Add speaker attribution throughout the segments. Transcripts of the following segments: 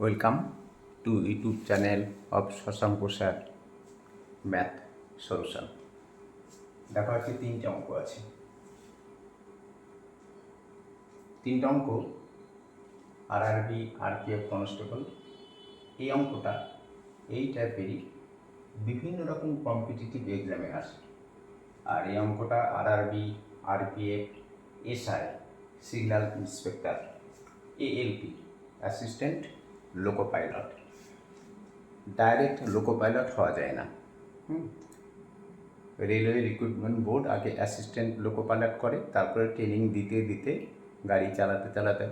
Speaker 1: Welcome to YouTube channel of Shashank sir math solution. দেখা হচ্ছে তিনটে অঙ্ক আছে। তিনটে অঙ্ক আরআরবি, আরপিএফ, কনস্টেবল। এই অঙ্কটা এই টাইপেরই বিভিন্ন রকম কম্পিটিটিভ এক্সামে আসে। আর এই অঙ্কটা RRB, RPF, SI, signal inspector, ALP, assistant loco pilot. Direct loco pilot হওয়া যায় না। রেলওয়ে রিক্রুটমেন্ট বোর্ড আগে অ্যাসিস্ট্যান্ট লোকো পাইলট করে, তারপরে ট্রেনিং দিতে দিতে গাড়ি চালাতে চালাতে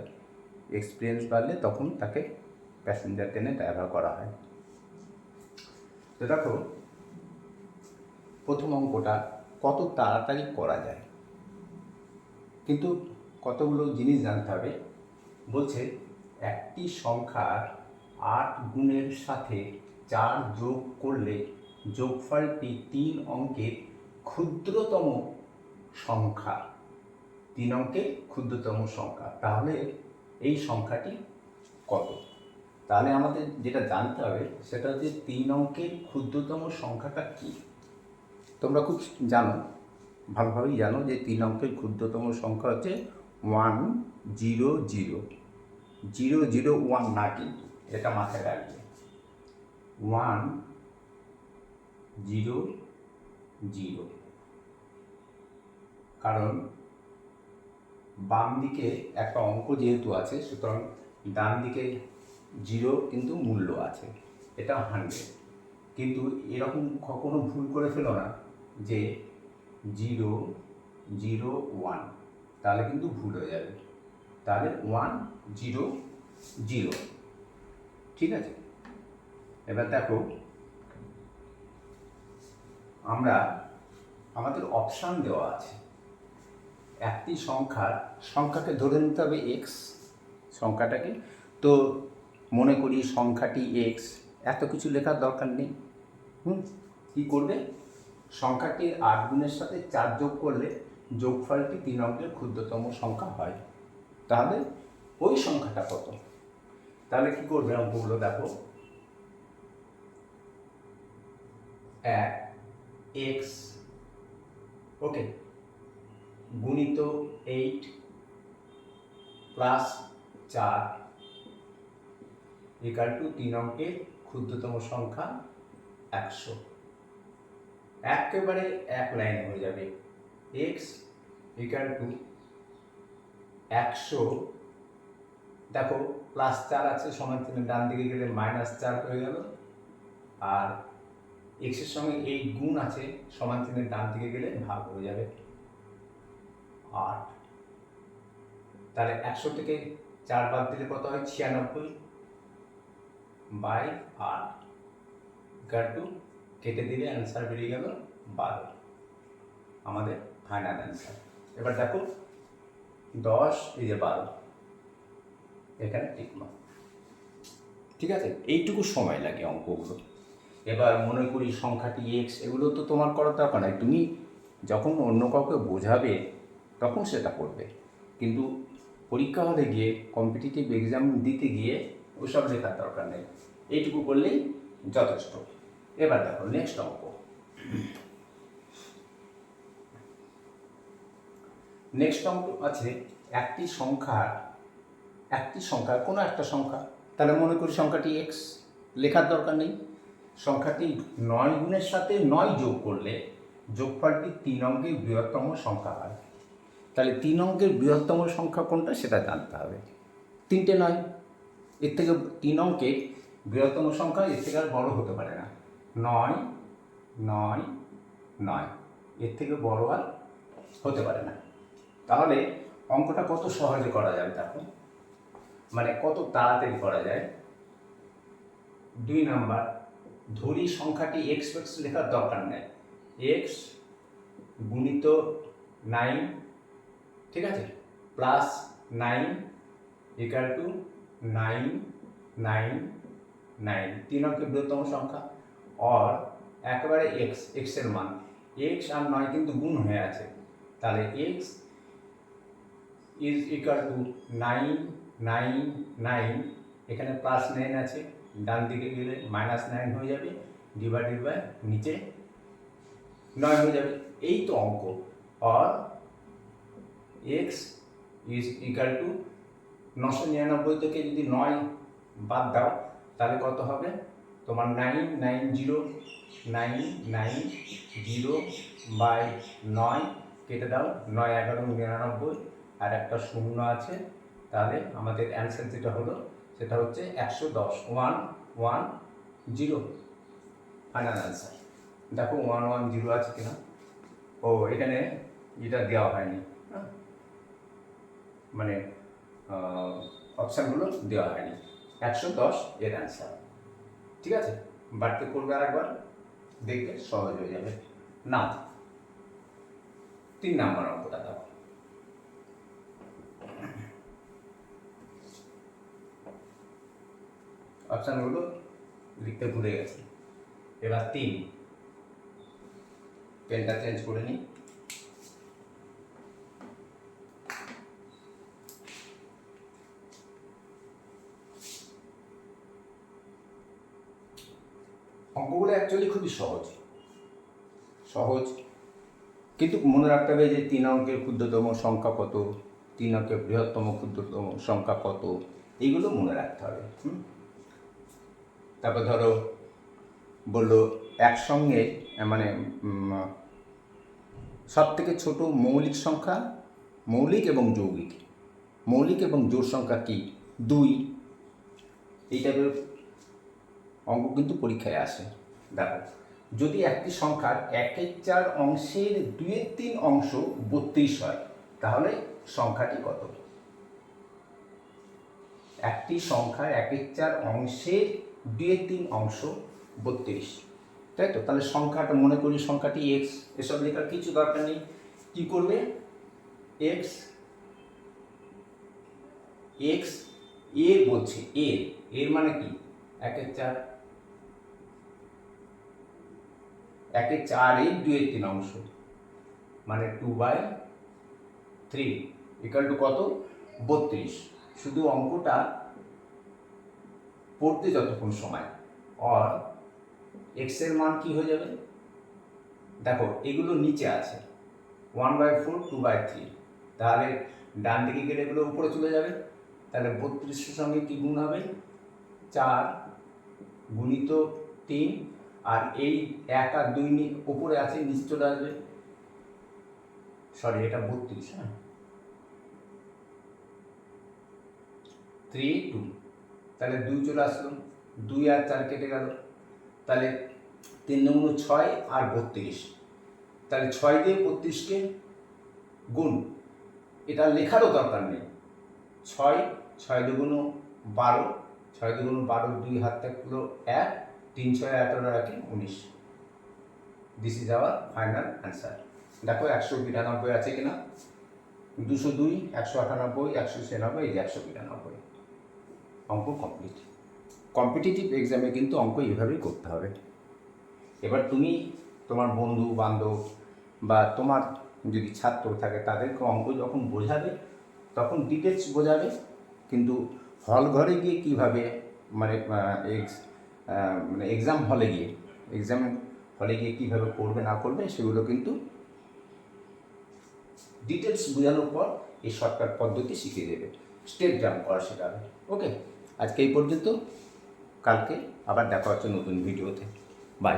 Speaker 1: এক্সপিরিয়েন্স বাড়লে তখন তাকে প্যাসেঞ্জার ট্রেনে ড্রাইভার করা হয়। তো দেখো, প্রথম অঙ্কটা কত তাড়াতাড়ি করা যায়, কিন্তু কতগুলো জিনিস জানতে হবে। বলছে একটি সংখ্যার 8 গুণের সাথে 4 যোগ করলে যোগফলটি 3 অঙ্কের ক্ষুদ্রতম সংখ্যা। 3 অঙ্কের ক্ষুদ্রতম সংখ্যা, তাহলে এই সংখ্যাটি কত? তাহলে আমাদের যেটা জানতে হবে সেটা হচ্ছে 3 অঙ্কের ক্ষুদ্রতম সংখ্যাটা কী। তোমরা খুব জানো, ভালোভাবেই জানো যে 3 অঙ্কের ক্ষুদ্রতম সংখ্যা হচ্ছে 10001 না, কিন্তু এটা মাথায় রাখবে। 100, কারণ বাম দিকে একটা অঙ্ক যেহেতু আছে, সুতরাং ডান দিকে 0 কিন্তু মূল্য আছে, এটা 100। কিন্তু এরকম কখনো ভুল করে ফেলো না যে 001, তাহলে কিন্তু ভুল হয়ে যাবে। তাহলে 100, ঠিক আছে। এবার দেখো, আমাদের অপশান দেওয়া আছে। একটি সংখ্যাকে ধরে নিতে হবে এক্স সংখ্যাটাকে। তো মনে করি সংখ্যাটি এক্স, এত কিছু লেখার দরকার নেই। কী করবে? সংখ্যাটির 8 গুণের সাথে 4 যোগ করলে যোগফলটি 3 অঙ্কের ক্ষুদ্রতম সংখ্যা হয়। তাহলে ওই সংখ্যাটা কত? তাহলে কি করবে অঙ্কগুলো দেখো। 1x ওকে গুণিত 8 প্লাস 4 ইকাল টু 3 অঙ্কের ক্ষুদ্রতম সংখ্যা 100। একেবারে এক লাইনে হয়ে যাবে। x ইকাল টু 100, দেখো প্লাস 4 আছে, সমান চিহ্ন ডান দিকে গেলে -4 হয়ে গেল। আর x এর সঙ্গে এই গুণ আছে, সমান চিহ্নের ডান দিকে গেলে ভাগ হয়ে যাবে 8। তাহলে 100 থেকে 4 বাদ দিলে কত হয়? 96/8 ইকুয়াল টু, কেটে দিলে অ্যান্সার বেরিয়ে গেল 12, আমাদের ফাইনাল অ্যান্সার। এবার দেখো 10 এই যে 12, এখানে টিকমার্ক। ঠিক আছে, এইটুকু সময় লাগে অঙ্কগুলো। এবার মনে করি সংখ্যাটি এক্স, এগুলো তো তোমার করার দরকার নাই, তুমি যখন অন্য কাউকে বোঝাবে তখন সেটা করবে। কিন্তু পরীক্ষা হলে গিয়ে, কম্পিটিটিভ এক্সাম দিতে গিয়ে ওসব লেখার দরকার নেই, এইটুকু করলেই যথেষ্ট। এবার দেখো নেক্সট অঙ্ক। নেক্সট অঙ্ক আছে একটি সংখ্যার কোনো একটা সংখ্যা। তাহলে মনে করি সংখ্যাটি এক্স, লেখার দরকার নেই। সংখ্যাটি 9 গুণের সাথে 9 যোগ করলে যোগফলটি 3 অঙ্কের বৃহত্তম সংখ্যা হয়। তাহলে 3 অঙ্কের বৃহত্তম সংখ্যা কোনটা সেটা জানতে হবে। 3টে 9, এর থেকে 3 অঙ্কের বৃহত্তম সংখ্যা এর থেকে আর বড় হতে পারে না। 9, 9, 9, এর থেকে বড় আর হতে পারে না। তাহলে অঙ্কটা কত সহজে করা যাবে দেখো, মানে কত তাড়াতাড়ি করা যায়। 2 নাম্বার, ধরি সংখ্যাটি এক্স লেখার দরকার নেই, এক্স গুণিত 9, ঠিক আছে, প্লাস 9 ইকুয়াল টু 9, 9, 9, 3 অঙ্কের বৃহত্তম সংখ্যা। আর একেবারে এক্স এর মান, এক্স আর 9 কিন্তু গুণ হয়ে আছে, তাহলে এক্স ইজ ইকুয়াল টু 9, 9, 9, এখানে +9 আছে, ডান দিকে গেলে -9 হয়ে যাবে, ডিভাইডেড বাই নিচে 9 হয়ে যাবে। এই তো অঙ্ক। আর এক্স ইজ ইকাল টু 999 থেকে যদি 9 বাদ দাও তাহলে কত হবে তোমার 990 কেটে দাও, 9 11 99 আর একটা শূন্য আছে, তাহলে আমাদের অ্যান্সার যেটা হলো সেটা হচ্ছে 110, 110 ফাইনাল অ্যান্সার। দেখো 110 আছে কিনা। ও এখানে এটা দেওয়া হয়নি, হ্যাঁ মানে অপশানগুলো দেওয়া হয়নি। 110 এর অ্যান্সার। ঠিক আছে, বাড়তে করবে আর একবার, দেখবে সহজ হয়ে যাবে। না 3 নাম্বার অঙ্কটা দাও। অপশানগুলো লিখতে ভুলে গেছি। এবার 3, পেনটা চেঞ্জ করে নিই। অঙ্কগুলো অ্যাকচুয়ালি খুবই সহজ, কিন্তু মনে রাখতে হবে যে 3 অঙ্কের ক্ষুদ্রতম সংখ্যা কত, 3 অঙ্কের বৃহত্তম ক্ষুদ্রতম সংখ্যা কত, এইগুলো মনে রাখতে হবে। তারপর ধরো বললো একসঙ্গে মানে সব থেকে ছোট মৌলিক সংখ্যা, মৌলিক এবং যৌগিক, মৌলিক এবং জোড় সংখ্যা কি 2। এই টাইপের অঙ্ক কিন্তু পরীক্ষায় আসে। দেখো যদি একটি সংখ্যার 1/4 অংশের 2/3 অংশ 32 হয় তাহলে সংখ্যাটি কত? একটি সংখ্যার 1/4 অংশের 2/3 অংশ 32, তাই তো? তাহলে সংখ্যাটা মনে করি সংখ্যাটি এক্স, এসব লেখার কিছু দরকার নেই। কি করবে? এক্স এক্স এর বলছে, এর মানে কি 1/4, 1/4 এর 2/3 অংশ মানে 2/3 ইকুয়াল টু কত? 32। শুধু অঙ্কটা পড়তে যতক্ষণ সময়, আর এক্স এর মান কি হয়ে যাবে? দেখো এগুলো নিচে আছে 1/4, 2/3, তাহলে ডান দিকে গেলে এগুলো উপরে চলে যাবে। তাহলে 32-এর সঙ্গে কি গুণ হবে? 4 গুণিত 3, আর এই 1 আর 2 উপরে আছে, নিচে চলে আসবে। সরি, এটা 32, হ্যাঁ 3 2, তাহলে 2 চলে আসলো, 2 আর 4 কেটে গেল, তাহলে 3 9 6 আর 32, তাহলে 6 দিয়ে 32কে গুণ, এটা লেখারও দরকার নেই। 6 6 দুগুণ 12, 6 দুগুণ 12, 2 হাত থাকলো 1, 3 6 18 রাখে 19। This is our final answer. দেখো 192 আছে কিনা, 202, 198, 196, এই যে 192। অঙ্ক কমপ্লিট। কম্পিটিটিভ এক্সামে কিন্তু অঙ্ক এইভাবেই করতে হবে। এবার তুমি তোমার বন্ধু বান্ধব বা তোমার যদি ছাত্র থাকে তাদেরকে অঙ্ক যখন বোঝাবে তখন ডিটেলস বোঝাবে, কিন্তু হল ঘরে গিয়ে কীভাবে মানে এক্সাম হলে গিয়ে কীভাবে করবে না করবে সেগুলো কিন্তু ডিটেলস বোঝানোর পর এই শর্টকাট পদ্ধতি শিখিয়ে দেবে, স্টেপ জাম্প করা শেখাবে। ওকে, আজকে এই পর্যন্ত, কালকে আবার দেখা হচ্ছে নতুন ভিডিওতে। বাই।